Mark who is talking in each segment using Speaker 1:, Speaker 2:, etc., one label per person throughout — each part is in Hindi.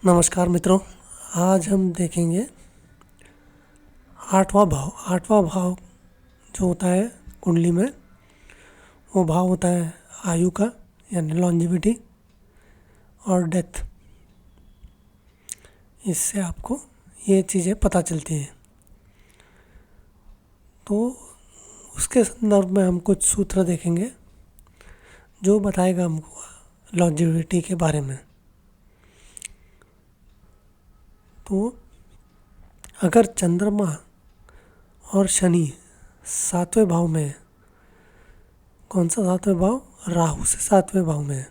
Speaker 1: नमस्कार मित्रों। आज हम देखेंगे आठवां भाव। आठवां भाव जो होता है कुंडली में, वो भाव होता है आयु का, यानी लॉन्जिविटी और डेथ। इससे आपको ये चीज़ें पता चलती हैं। तो उसके संदर्भ में हम कुछ सूत्र देखेंगे जो बताएगा हमको लॉन्जिविटी के बारे में। तो अगर चंद्रमा और शनि सातवें भाव में है, कौन सा सातवें भाव? राहु से सातवें भाव में है,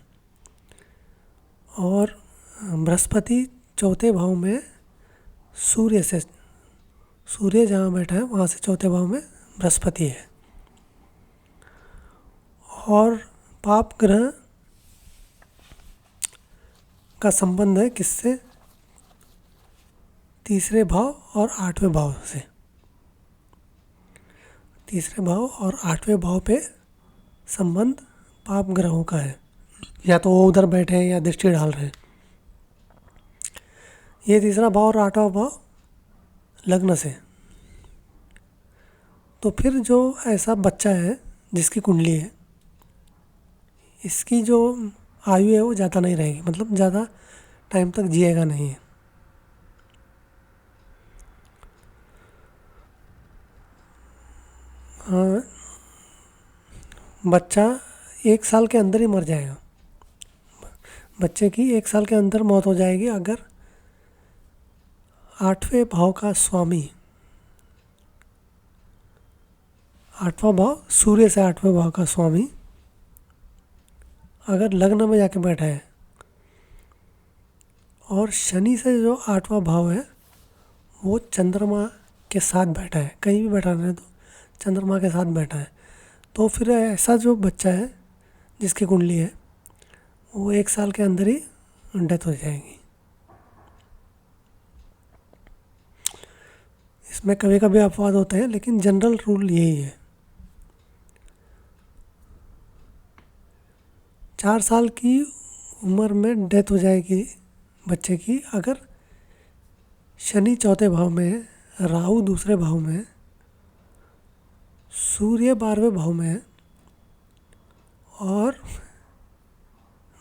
Speaker 1: और बृहस्पति चौथे भाव में सूर्य से, सूर्य जहाँ बैठा है वहाँ से चौथे भाव में बृहस्पति है, और पाप ग्रह का संबंध है किससे? तीसरे भाव और आठवें भाव से। तीसरे भाव और आठवें भाव पे संबंध पाप ग्रहों का है, या तो वो उधर बैठे हैं या दृष्टि डाल रहे हैं। ये तीसरा भाव और आठवां भाव लग्न से। तो फिर जो ऐसा बच्चा है जिसकी कुंडली है, इसकी जो आयु है वो ज़्यादा नहीं रहेगी, मतलब ज़्यादा टाइम तक जिएगा नहीं। हाँ, बच्चा 1 साल के अंदर ही मर जाएगा। बच्चे की 1 साल के अंदर मौत हो जाएगी अगर आठवें भाव का स्वामी, आठवां भाव सूर्य से आठवें भाव का स्वामी अगर लग्न में जाके बैठा है, और शनि से जो आठवां भाव है वो चंद्रमा के साथ बैठा है, कहीं भी बैठा रहे तो चंद्रमा के साथ बैठा है, तो फिर ऐसा जो बच्चा है जिसकी कुंडली है वो 1 साल के अंदर ही डेथ हो जाएगी। इसमें कभी कभी अपवाद होते हैं, लेकिन जनरल रूल यही है। 4 साल की उम्र में डेथ हो जाएगी बच्चे की अगर शनि चौथे भाव में है, राहु दूसरे भाव में है, सूर्य 12वें भाव में है, और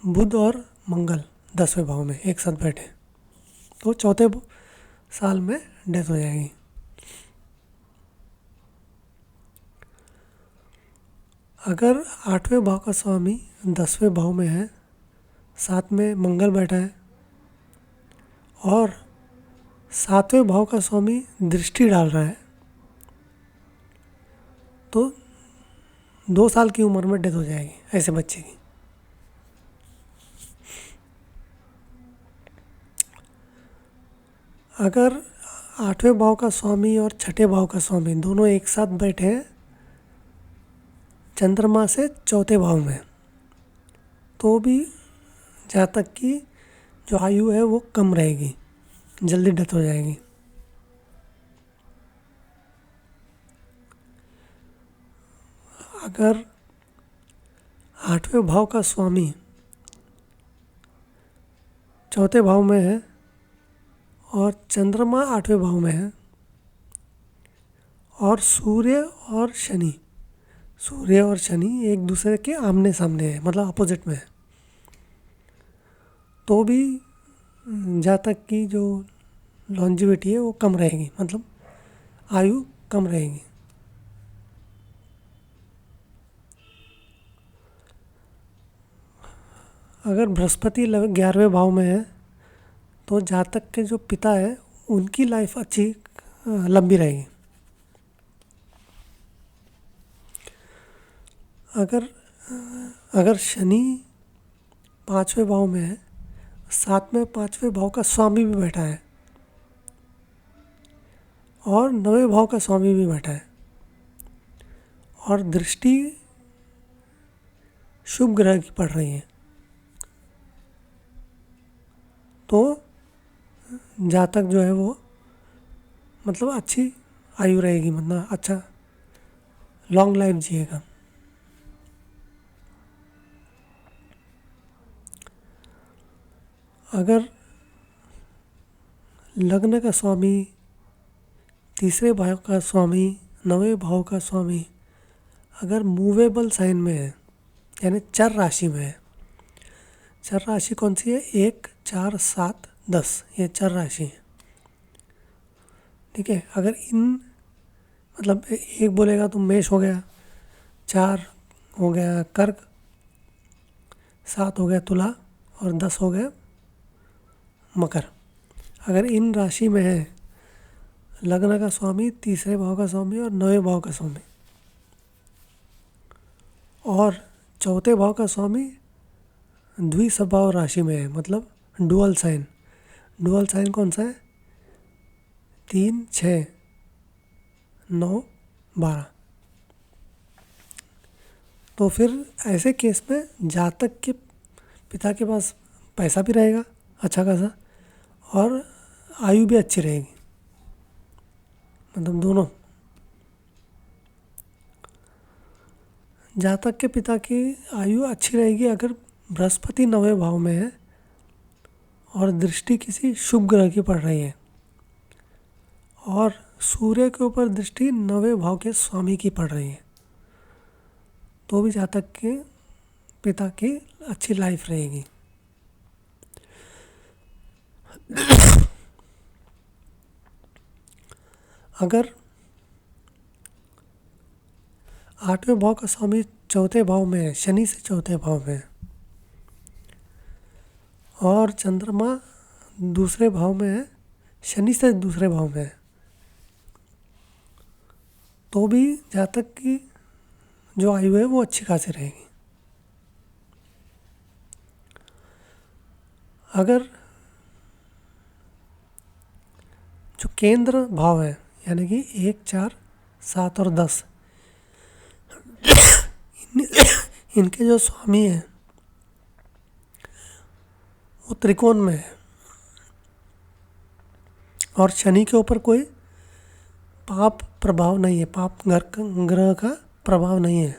Speaker 1: बुध और मंगल 10वें भाव में एक साथ बैठे, तो चौथे साल में डेथ हो जाएगी। अगर आठवें भाव का स्वामी 10वें भाव में है, साथ में मंगल बैठा है, और सातवें भाव का स्वामी दृष्टि डाल रहा है, तो 2 साल की उम्र में डेथ हो जाएगी ऐसे बच्चे की। अगर आठवें भाव का स्वामी और छठे भाव का स्वामी दोनों एक साथ बैठे हैं चंद्रमा से चौथे भाव में, तो भी जहाँ तक कि जो आयु है वो कम रहेगी, जल्दी डेथ हो जाएगी। अगर आठवें भाव का स्वामी चौथे भाव में है और चंद्रमा आठवें भाव में है, और सूर्य और शनि एक दूसरे के आमने सामने है, मतलब अपोजिट में है, तो भी जहाँ तक कि जो लॉन्जिविटी है वो कम रहेगी, मतलब आयु कम रहेगी। अगर बृहस्पति 11वें भाव में है तो जातक के जो पिता है उनकी लाइफ अच्छी लंबी रहेगी। अगर शनि 5वें भाव में है, साथ में 5वें भाव का स्वामी भी बैठा है, और 9वें भाव का स्वामी भी बैठा है, और दृष्टि शुभ ग्रह की पड़ रही है, तो जातक जो है वो मतलब अच्छी आयु रहेगी, मतलब अच्छा लॉन्ग लाइफ जिएगा। अगर लग्न का स्वामी, तीसरे भाव का स्वामी, नवे भाव का स्वामी अगर मूवेबल साइन में है, यानी चर राशि में है। चर राशि कौन सी है? 1, 4, 7, 10, ये चर राशि है। ठीक है, अगर इन मतलब एक बोलेगा तो मेष हो गया, 4 हो गया कर्क, 7 हो गया तुला और 10 हो गया मकर। अगर इन राशि में है लग्न का स्वामी, तीसरे भाव का स्वामी और नवे भाव का स्वामी, और चौथे भाव का स्वामी द्विसभाव राशि में है, मतलब डुअल साइन। डुअल साइन कौन सा है? 3, 6, 9, 12। तो फिर ऐसे केस में जातक के पिता के पास पैसा भी रहेगा अच्छा खासा और आयु भी अच्छी रहेगी, मतलब दोनों। जातक के पिता की आयु अच्छी रहेगी अगर बृहस्पति नवे भाव में है और दृष्टि किसी शुभ ग्रह की पड़ रही है और सूर्य के ऊपर दृष्टि नवे भाव के स्वामी की पड़ रही है, तो भी जातक के पिता की अच्छी लाइफ रहेगी। अगर 8वें भाव का स्वामी चौथे भाव में है, शनि से चौथे भाव में है, और चंद्रमा दूसरे भाव में है, शनि से दूसरे भाव में है, तो भी जातक की जो आयु है वो अच्छी खासी रहेगी। अगर जो केंद्र भाव है, यानी कि 1, 4, 7 और 10, इनके जो स्वामी हैं वो त्रिकोण में है और शनि के ऊपर कोई पाप प्रभाव नहीं है, पाप ग्रह का प्रभाव नहीं है,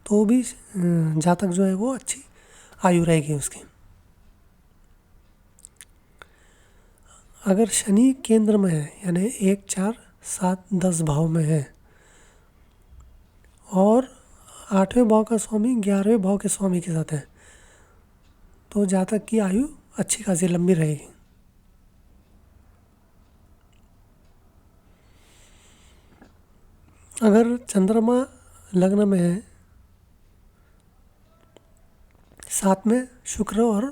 Speaker 1: तो भी जातक जो है वो अच्छी आयु रहेगी उसकी। अगर शनि केंद्र में है, यानी 1, 4, 7, 10 भाव में है और 8वें भाव का स्वामी 11वें भाव के स्वामी के साथ है, तो जातक की आयु अच्छी खासी लंबी रहेगी। अगर चंद्रमा लग्न में है, साथ में शुक्र और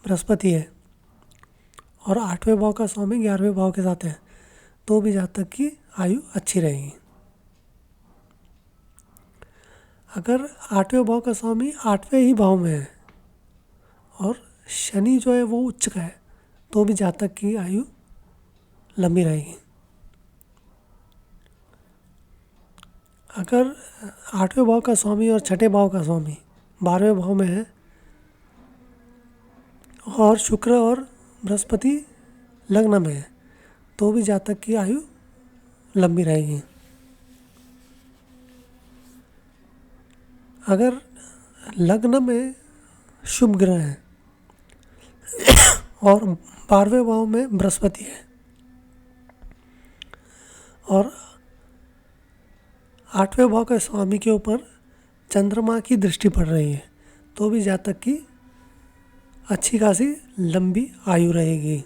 Speaker 1: बृहस्पति है और 8वें भाव का स्वामी 11वें भाव के साथ है, तो भी जातक की आयु अच्छी रहेगी। अगर 8वें भाव का स्वामी 8वें ही भाव में है और शनि जो है वो उच्च का है, तो भी जातक की आयु लंबी रहेगी। अगर 8वें भाव का स्वामी और छठे भाव का स्वामी 12वें भाव में है और शुक्र और बृहस्पति लग्न में है, तो भी जातक की आयु लंबी रहेगी। अगर लग्न में शुभ ग्रह है और 12वें भाव में बृहस्पति है और 8वें भाव के स्वामी के ऊपर चंद्रमा की दृष्टि पड़ रही है, तो भी जातक की अच्छी खासी लंबी आयु रहेगी।